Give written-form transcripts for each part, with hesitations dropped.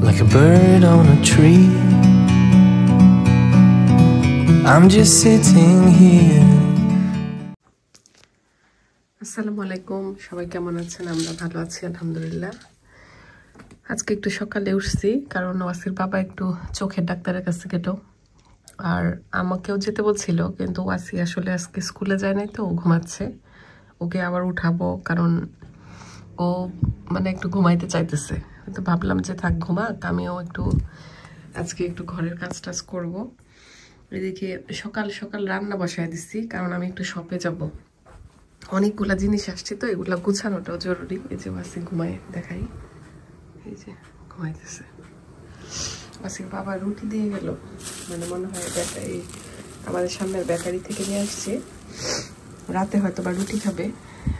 like a bird on a tree. I'm just sitting here. আসসালামু আলাইকুম, সবাই কেমন আছেন? আমরা ভালো আছি আলহামদুলিল্লাহ। আজকে একটু সকালে উঠছি কারণ ওয়াসির বাবা একটু চোখের ডাক্তারের কাছে গেল, আর আমাকেও যেতে বলছিল, কিন্তু ওয়াসি আসলে আজকে স্কুলে যায় নাই তো, ঘুমাচ্ছে। ওকে আবার উঠাবো কারণ ও মানে একটু ঘুমাইতে চাইতেছে, তো ভাবলাম যে থাক ঘুমাক, আমিও একটু আজকে একটু ঘরের কাজ টাজ করবো। এদিকে সকাল সকাল রান্না বসায় দিচ্ছি কারণ আমি একটু শপে যাব, অনেকগুলা জিনিস আসছে তো এগুলা গুছানোটাও জরুরি। এই যে ওয়াসি ঘুমায়, দেখাই, এই যে ঘুমাইতেছে। ওয়াসির বাবা রুটি দিয়ে গেল, মানে মনে হয় এই আমাদের সামনের বেকারি থেকে নিয়ে আসছে, রাতে হয়তো বা রুটি খাবে।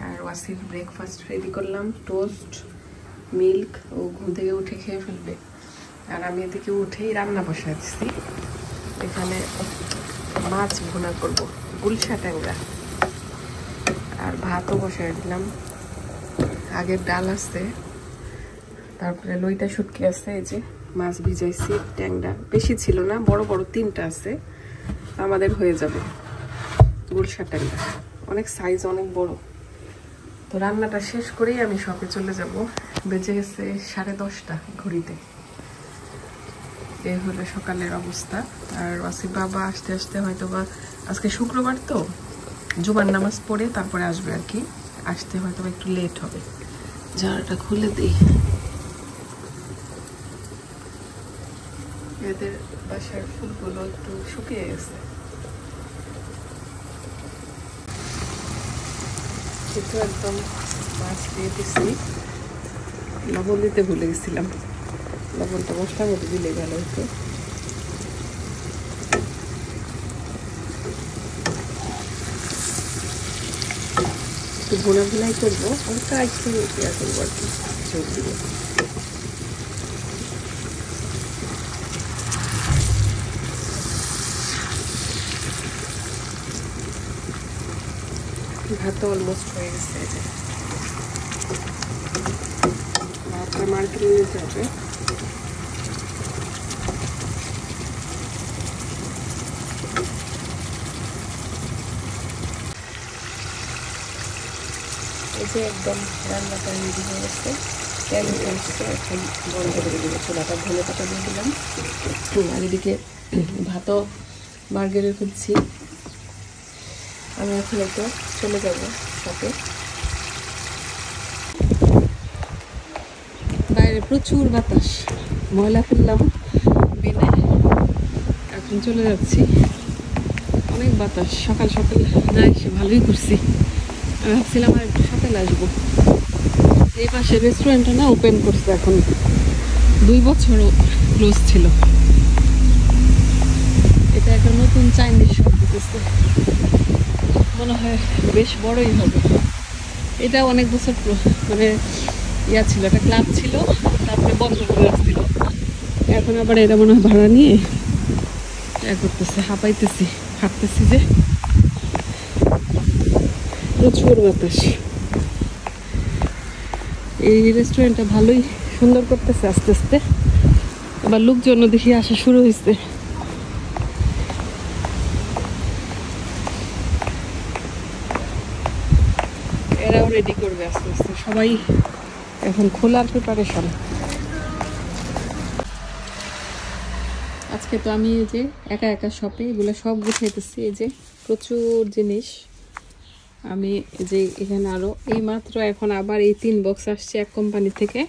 আর ওয়াসির ব্রেকফাস্ট রেডি করলাম, টোস্ট, মিল্ক, ও ঘুম থেকে উঠে খেয়ে ফেলবে। আর আমি এদিকে উঠেই রান্না বসায় দিচ্ছি। এখানে মাছ ভুনা করবো, গুলশা ট্যাংরা, আর ভাতও বসাই দিলাম। আগের ডাল আছে, তারপরে লইটা শুটকি আছে, এই যে মাছ ভিজাইছি, ট্যাংরা বেশি ছিল না, বড় বড় 3টা আছে, আমাদের হয়ে যাবে। গুলশা ট্যাংরা অনেক সাইজ, অনেক বড়। তো রান্নাটা শেষ করেই আমি শপে চলে যাব। বেজে গেছে 10:30 ঘড়িতে। এই হলো সকালের অবস্থা। আর ওয়াসির বাবা আসতে আসতে হয়তো বা, আজকে শুক্রবার তো, জুমার নামাজ পড়ে তারপরে আসবে আর কি, আসতে হয়তো একটু লেট হবে। জানালাটা খুলে দিই, এদের বাসার ফুলগুলো একটু শুকিয়ে গেছে। কিন্তু একদম মাছ দিয়ে দিচ্ছি, লবণ দিতে ভুলে গেছিলাম, লবণটা মশলার মধ্যে দিলে ভালো হতো। একটু ভুনা ভুনাই করবো, হালকা একটু ইয়া করবো আর কি, চোখ দিয়ে। ভাতও অলমোস্ট হয়ে গেছে। ভাতটা মার্কেটে নিতে হবে। এই যে একদম রান্নাটা রেডি হয়ে গেছে, তেল উঠে আসছে, এখন বন্ধ করে দেবো চুলাটা, ধনে পাতা দিয়ে দিলাম। আর এদিকে ভাতও বার্গারে খুঁজছি। আমি এখন একটু চলে যাব শপে। বাইরে প্রচুর বাতাস, ময়লা ফেললাম বিনে, এখন চলে যাচ্ছি। অনেক বাতাস, সকাল সকাল না এসে ভালোই করছি। আমি ভাবছিলাম আর একটু সকালে আসবো। এই পাশে রেস্টুরেন্টটা না ওপেন করছে, এখন 2 বছরও ক্লোজ ছিল। এটা একটা নতুন চাইনিজ শপ দিতেছে, মনে হয় বেশ বড়ই হবে। এটা অনেক বছর মানে ইয়া ছিল, একটা ক্লাব ছিল, তারপরে বন্ধ করে রাখছিল, এখন আবার এরা মনে হয় ভাড়া নিয়ে ইয়া করতেছে। হাঁপাইতেছি, হাঁটতেছি যে, প্রচুর বাতাস। এই রেস্টুরেন্টটা ভালোই সুন্দর করতেছে আস্তে আস্তে, আবার লোকজন দেখি আসা শুরু হয়েছে। এরাও রেডি করবে আস্তে আস্তে, সবাই এখন খোলার প্রিপারেশন। আজকে তো আমি এই যে একা একা শপে এগুলো সব গুছাইতেছি। এই যে প্রচুর জিনিস, আমি যে এখানে আরো এই মাত্র এখন আবার এই 3 বক্স আসছে এক কোম্পানি থেকে,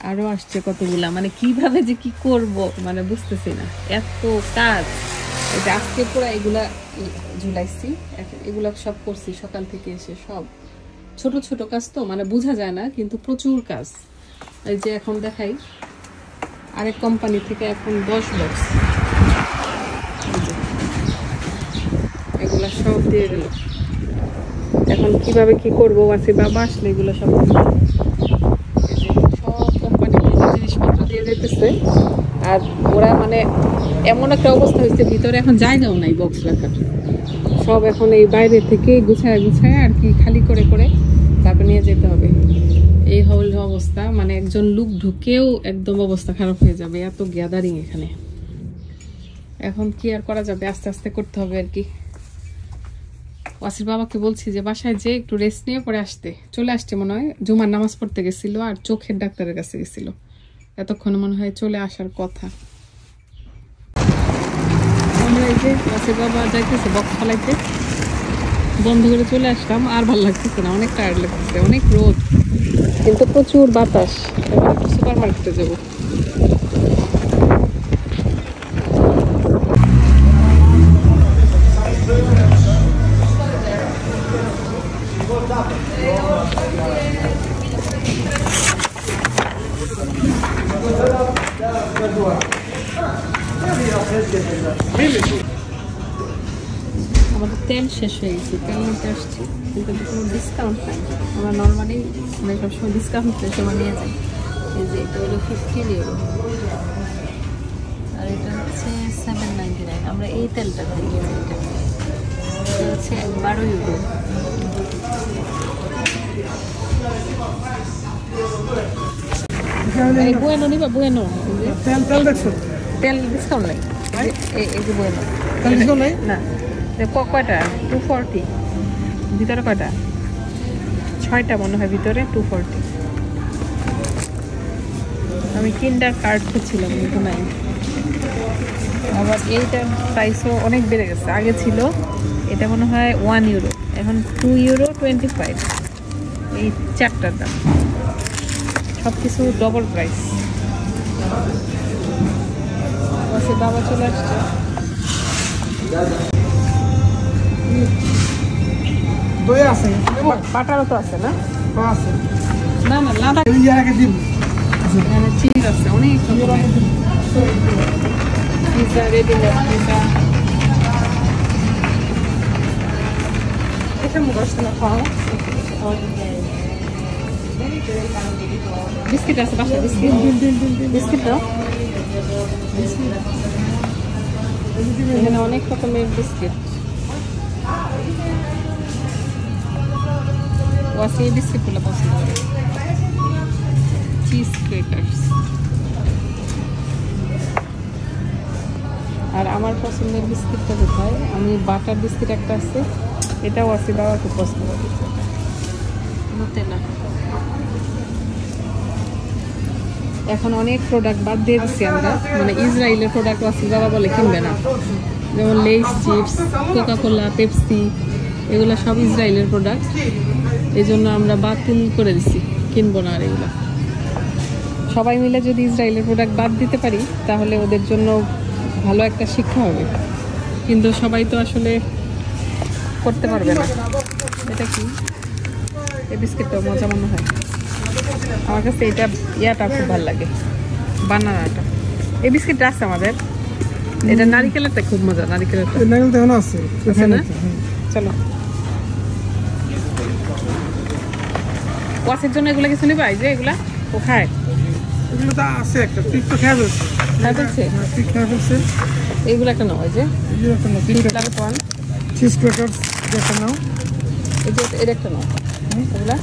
আরো আসছে কতগুলা, মানে কিভাবে যে কি করব মানে বুঝতেছি না, এত কাজ। এই যে আজকে পুরো এগুলা ঝুলাইছি, এগুলা সব করছি সকাল থেকে এসে, সব ছোট ছোট কাজ তো মানে বোঝা যায় না, কিন্তু প্রচুর কাজ। এই যে এখন দেখাই, আরেক কোম্পানি থেকে এখন 10 বক্স, এগুলা সব দিয়ে গেল। এখন কিভাবে কি করবো, ওয়াসির বাবা আসলে এগুলো সব কোম্পানি জিনিসপত্র দিয়ে যেতেছে। আর ওরা মানে এমন একটা অবস্থা হয়েছে, ভিতরে এখন জায়গাও নাই বক্স রাখার, সব এখন এই বাইরে থেকে গুছায় গুছায় আর কি, খালি করে করে তারপর নিয়ে যেতে হবে। এই হল অবস্থা, মানে একজন লোক ঢুকেও একদম অবস্থা খারাপ হয়ে যাবে, এত গ্যাদারিং এখানে। এখন কি আর করা যাবে, আস্তে আস্তে করতে হবে আর কি। ওয়াসির বাবাকে বলছি যে বাসায় যে একটু রেস্ট নিয়ে পরে আসতে, চলে আসছে মনে হয়, জুমার নামাজ পড়তে গেছিল আর চোখের ডাক্তারের কাছে গেছিল, এতক্ষণ মনে হয় চলে আসার কথা। আমরা এই যে ওয়াসির বাবা যাইতেছে বক্স ফলাইতে, বন্ধ করে চলে আসলাম, আর ভালো লাগতেছে না, অনেক টায়ার্ড লাগতেছে, অনেক রোদ কিন্তু প্রচুর বাতাস। এবার একটু সুপার মার্কেটে যাবো। আমাদের তেল শেষ হয়ে গেছে, তেল নিতে আসছি কিন্তু কোনো ডিসকাউন্ট নাই। আমরা নর্মালি সবসময় ডিসকাউন্ট সময় নিয়ে যাই। এই যে এটা হলো 15 ইউরো আর এটা হচ্ছে 7.99। আমরা এই তেলটা খাই, এটা হচ্ছে 12 ইউরো। বুয়েনো নিবা, বুয়েনো তেল দেখছো, তেল ডিসকাউন্ট নেই। এই যে বুয়েনো তেল ডিসকাউন্ট নেই না। কয়টা? 240 ভিতরে কয়টা? 6টা মনে হয় ভিতরে, 240। আমি কিন্ডার কার্ড খুঁজছিলাম কিন্তু নাই। আবার এইটার প্রাইসও অনেক বেড়ে গেছে, আগে ছিল এটা মনে হয় 1 ইউরো, এখন 2 ইউরো 25। এই 4টার দাম, সব কিছু ডবল প্রাইস। বাবা চলে আসছে। দই আছে, বাটারও তো আছে না? আছে না না লাদা এই জায়গায় দিব। এখানে চিজ আছে অনেক, পিজা, রেডিমেড পিজা। এটা মুখস্থ না খাও। বিস্কিট আছে বাসায়, বিস্কিট বিস্কিট দাও। এখানে অনেক রকমের বিস্কিট। ওয়াসি এই বিস্কিটগুলো পছন্দ করে, চিজ ক্রেকার্স। আর আমার পছন্দের বিস্কিটটা কোথায়, আমি বাটার বিস্কিট একটা আছে, এটা ওয়াসি বাবা খুব পছন্দ করে, নুতেলা। এখন অনেক প্রোডাক্ট বাদ দিয়ে দিচ্ছি আমরা, মানে ইসরায়েলের প্রোডাক্ট ওয়াসি বাবা বলে কিনবে না, যেমন লেস চিপস, কোকাকোলা, পেপসি, এগুলো সব ইসরায়েলের প্রোডাক্ট। এই জন্য আমরা বাতিল করে দিচ্ছি, কিনবো না আর এগুলো। সবাই মিলে যদি ইসরায়েলের প্রোডাক্ট বাদ দিতে পারি তাহলে ওদের জন্য ভালো একটা শিক্ষা হবে, কিন্তু সবাই তো আসলে করতে পারবে না। এটা কি? এই বিস্কিটটাও মজা মনে হয় আমার কাছে, এটা ইয়াটা খুব ভালো লাগে, বানানাটা। এই বিস্কিটটা আছে আমাদের, এটা নারিকেলেরটা খুব মজা, নারিকেলেরটা। নারিকেল তেমন আছে না? চলো ওয়াসের জন্য এগুলো কিছু নিবা, এই যে এগুলা ও খায়, এগুলো তো আছে, একটা পিক তো খেয়ে ফেলছে, খায় ফেলছে, পিক খেয়ে ফেলছে। এইগুলো একটা নাও, এই যে এগুলো একটা নাও, চিজ ক্র্যাকার্স একটা নাও, এই যে এটা একটা নাও। এগুলা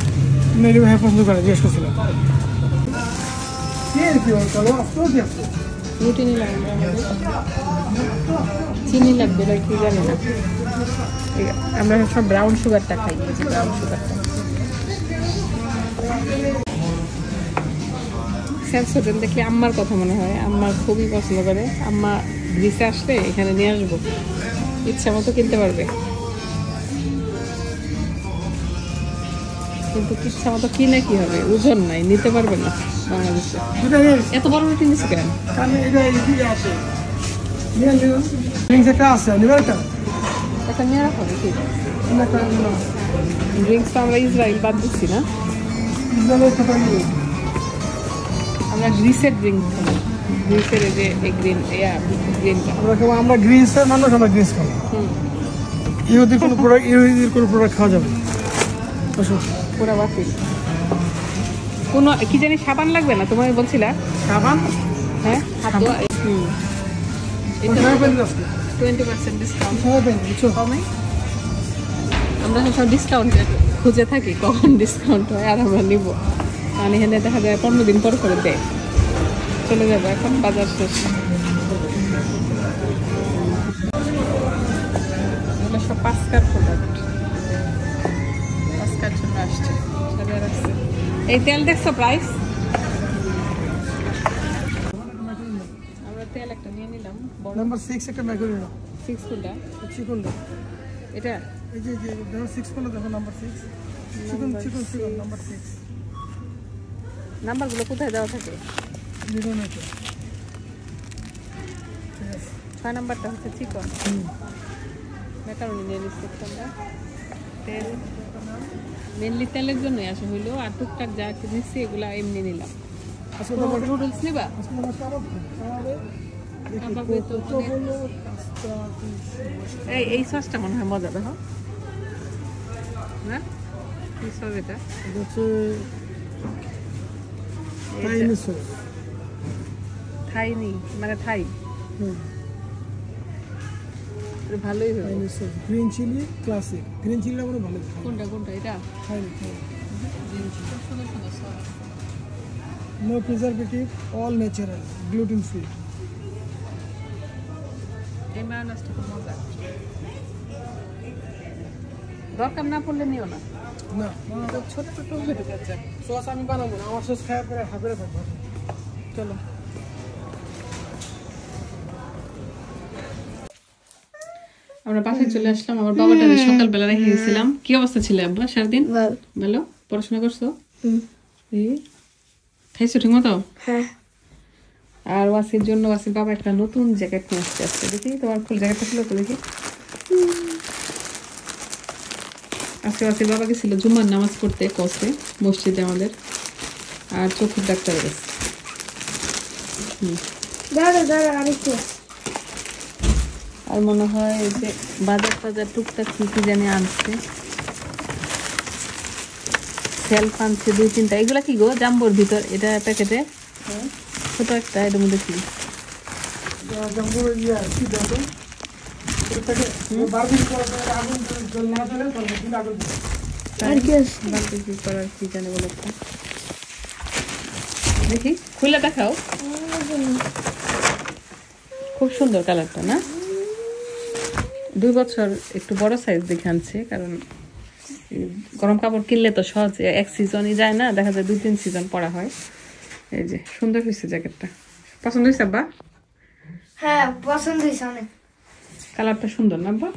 মেরি ভাই পছন্দ করে, জিজ্ঞেস করছিলাম। রুটি নিলাম, চিনি লাগবে না কি জানি না। আমরা সব ব্রাউন সুগারটা খাই, এই যে ব্রাউন সুগারটা। সেলস হোটেল দেখলে আম্মার কথা মনে হয়, আম্মা খুবই পছন্দ করে। আম্মা গ্রিসে আসলে এখানে নিয়ে আসবো, ইচ্ছা মতো কিনতে পারবে, কিন্তু ইচ্ছা মতো কিনে কি হবে, ওজন নাই, নিতে পারবে না বাংলাদেশে। এত বড় রুটি নিচ্ছে কেন? একটা নিয়ে রাখো দেখি। ড্রিঙ্কস তো আমরা ইসরায়েল বাদ দিচ্ছি না, আমরা গ্রিসের ড্রিঙ্ক খাবো। গ্রিসের এই যে গ্রিনটা আমরা গ্রিসের মানুষ, আমরা গ্রিস খাবো। ইহুদির কোনো প্রোডাক্ট খাওয়া যাবে পুরা বাতিল। কোনো কি জানি সাবান লাগবে না, তোমায় বলছিলা সাবান? হ্যাঁ, এটা 20% ডিসকাউন্ট কমে। আমরা সব ডিসকাউন্ট খুঁজে থাকি, কখন ডিসকাউন্ট হয় আর আমরা নিব। কারণ এখানে দেখা যায় 15 দিন পর করে দেয়। চলে যাবো এখন, বাজার শেষ। এগুলো সব পাঁচকার প্রোডাক্ট, পাঁচকার জন্য আসছে, সাজিয়ে রাখছে। এই তেল দেখছো প্রাইস? আমরা তেল একটা নিয়ে নিলাম। নাম্বার 6 একটা ম্যাগরি নাও। 6 কোনটা? চিকনটা এটা এই যে দেখো 6 কোনটা দেখো, নাম্বার 6 চিকন নাম্বার 6 নাম্বারগুলো কোথায় দেওয়া থাকে? লিডো নেটে 6 নাম্বারটা হচ্ছে চিকন। ম্যাকারনি নিয়ে নিচ্ছি আমরা। তেল মেনলি তেলের জন্যই আসা হইলো, আর টুকটাক যা নিচ্ছি এগুলো এমনি নিলাম। নুডলস নিবা? এই সসটা মনে হয় মজা, দেখো না? কি সস এটা? থাই নি, মানে থাই। ভালোই হবে। Green chilli classic, green chilli আমার ভালো। কোনটা কোনটা? এটা no preservative, all natural, gluten free. এই মায়োনেজটা খুব মজা। দরকার না পড়লে নিও না। না ছোট ছোট হয়ে গেছে। সস আমি বানাবো না, আমার সস খাওয়ার পরে হাফেরে থাকবো। চলো আমরা বাসায় চলে আসলাম। আমার বাবাটা সকালবেলা রেখে গেছিলাম। কি অবস্থা ছিল আব্বা সারাদিন? ভালো। পড়াশোনা করছো? খাইছো ঠিক মতো? হ্যাঁ। আর ওয়াসির জন্য ওয়াসির বাবা একটা নতুন জ্যাকেট নিয়ে আসতে আসছে। দেখি তোমার ফুল জ্যাকেটটা ছিল তো, দেখি। আজকে ওয়াসির বাবা গেছিল জুম্মার নামাজ পড়তে কসে, মসজিদে আমাদের, আর চোখের ডাক্তারের কাছে। আর মনে হয় যে বাজার টাজার টুকটাক কি জানি আনছে, সেলফ আনছে 2-3টা। এগুলা কি গো? জাম্বোর ভিতর এটা প্যাকেটে ছোট একটা, এটার মধ্যে কি? কি জানে বলো, দেখি খুলে দেখাও। খুব সুন্দর কালারটা না? 2 বছর একটু বড় সাইজ দেখে আনছে, কারণ গরম কাপড় কিনলে তো সহজে এক সিজনই যায় না, দেখা যায় 2-3 সিজন পরা হয়। এই যে সুন্দর হয়েছে জ্যাকেটটা। পছন্দ হয়েছে আব্বা? হ্যাঁ পছন্দ হয়েছে অনেক। কালারটা সুন্দর না আব্বা?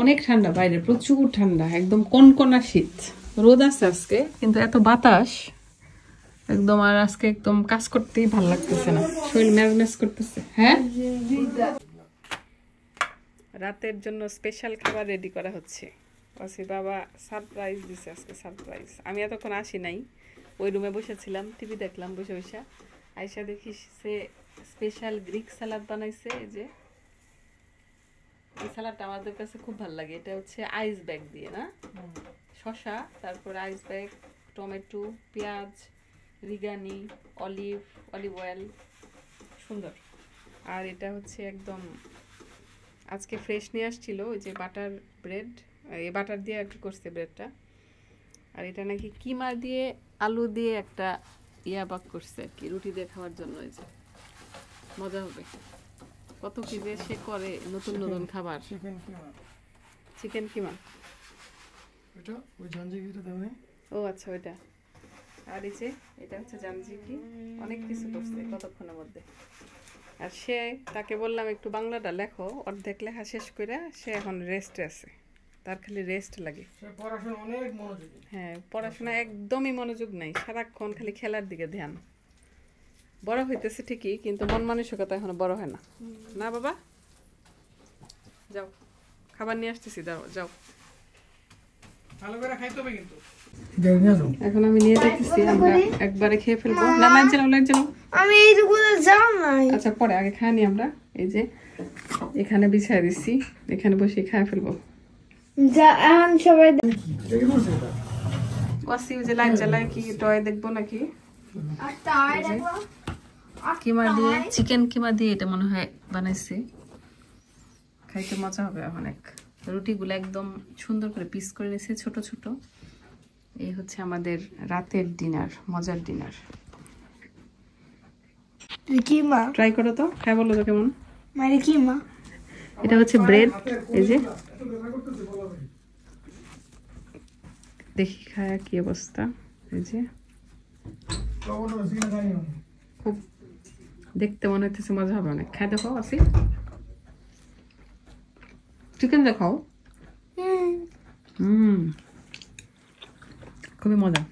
অনেক ঠান্ডা বাইরে, প্রচুর ঠান্ডা, একদম কনকনা শীত। রোদ আছে আজকে, কিন্তু এত বাতাস একদম। আর আজকে একদম কাজ করতেই ভালো লাগতেছে না, শরীর ম্যাজম্যাজ করতেছে। হ্যাঁ, রাতের জন্য স্পেশাল খাবার রেডি করা হচ্ছে। ওয়াসির বাবা সারপ্রাইজ দিছে আজকে, সারপ্রাইজ। আমি এতক্ষণ আসি নাই, ওই রুমে বসেছিলাম, টিভি দেখলাম বসে বসে। আয়সা দেখি সে স্পেশাল গ্রিক সালাদ বানাইছে। এই যে এই সালাদটা আমাদের কাছে খুব ভালো লাগে। এটা হচ্ছে আইস ব্যাগ দিয়ে, না? শসা, তারপর আইস ব্যাগ, টমেটো, পেঁয়াজ, রিগানি, অলিভ অয়েল, সুন্দর। আর এটা হচ্ছে একদম আজকে ফ্রেশ নিয়ে আসছিল, ওই যে বাটার ব্রেড, এই বাটার দিয়ে আর কি করছে ব্রেডটা। আর এটা নাকি কিমা দিয়ে আলু দিয়ে একটা বাক করছে আর কি, রুটি দিয়ে খাওয়ার জন্য। এই যে মজা হবে। কত কি যে সে করে নতুন নতুন খাবার। চিকেন কিমা, ও আচ্ছা ওইটা। আর এই যে এটা হচ্ছে জানজিকি, অনেক কিছু করছে কতক্ষণের মধ্যে। আর সে, তাকে বললাম একটু বাংলাটা লেখো, অর্ধেক লেখা শেষ করে সে এখন রেস্টে আছে, তার খালি রেস্ট লাগে। হ্যাঁ, পড়াশোনা একদমই মনোযোগ নাই, সারাক্ষণ খালি খেলার দিকে ধ্যান। বড় হইতেছে ঠিকই, কিন্তু মন মানসিকতা এখনো বড় হয় না। না বাবা, যাও খাবার নিয়ে আসতেছি, যাও। এখন আমি নিয়ে দেখতেছি, আমরা একবারে খেয়ে ফেলবো। না লাইট জ্বালাও। আমি এইটুকু যাও নাই। আচ্ছা পরে, আগে খাই নি আমরা। এই যে এখানে বিছাই দিচ্ছি, এখানে বসে খাই ফেলবো। এখন সবাই ওয়াসি যে লাইট জ্বালায় কি টয় দেখবো নাকি? কিমা দিয়ে, চিকেন কিমা দিয়ে এটা মনে হয় বানাইছে, খাইতে মজা হবে অনেক। রুটিগুলো একদম সুন্দর করে পিস করে নিয়েছে ছোট ছোট, এই হচ্ছে আমাদের রাতের ডিনার, মজার ডিনার। কি মা ট্রাই করো তো, খাই বলো তো কেমন। মারি কি মা এটা হচ্ছে ব্রেড, এই যে দেখি খায়া কি অবস্থা। এই যে খুব দেখতে মনে হচ্ছে মজা হবে অনেক। খাই দেখাও আসি, চিকেন দেখাও। খুবই মজা।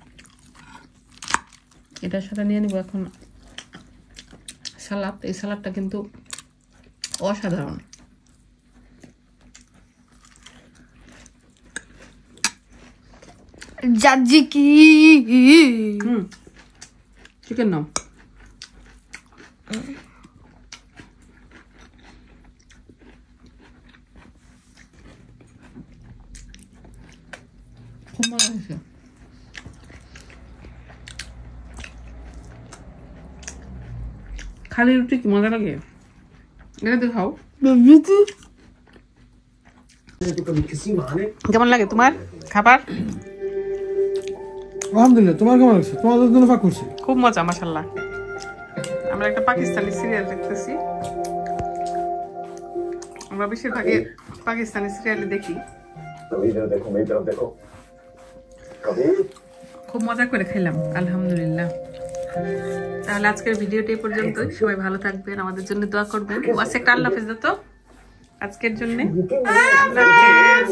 এটার সাথে নিয়ে নিব এখন সালাদ। এই সালাদটা কিন্তু অসাধারণ। জাজি কি চিকেন নাও। খুব মজা হয়েছে। খালি রুটি কি মজা লাগে, এটা তো খাও। কেমন লাগে তোমার খাবার? আলহামদুলিল্লাহ, তোমার কেমন লাগছে? তোমাদের জন্য পাক করছি। খুব মজা মাশাআল্লাহ। আমরা একটা পাকিস্তানি সিরিয়াল দেখতেছি। আমরা বেশিরভাগই পাকিস্তানি সিরিয়ালে দেখি। খুব মজা করে খেলাম আলহামদুলিল্লাহ। তাহলে আজকের ভিডিওটি এই পর্যন্তই। সবাই ভালো থাকবেন, আমাদের জন্য দোয়া করবেন। একটা আল্লাহ হাফেজ দাও তো আজকের জন্য। আল্লাহ হাফেজ।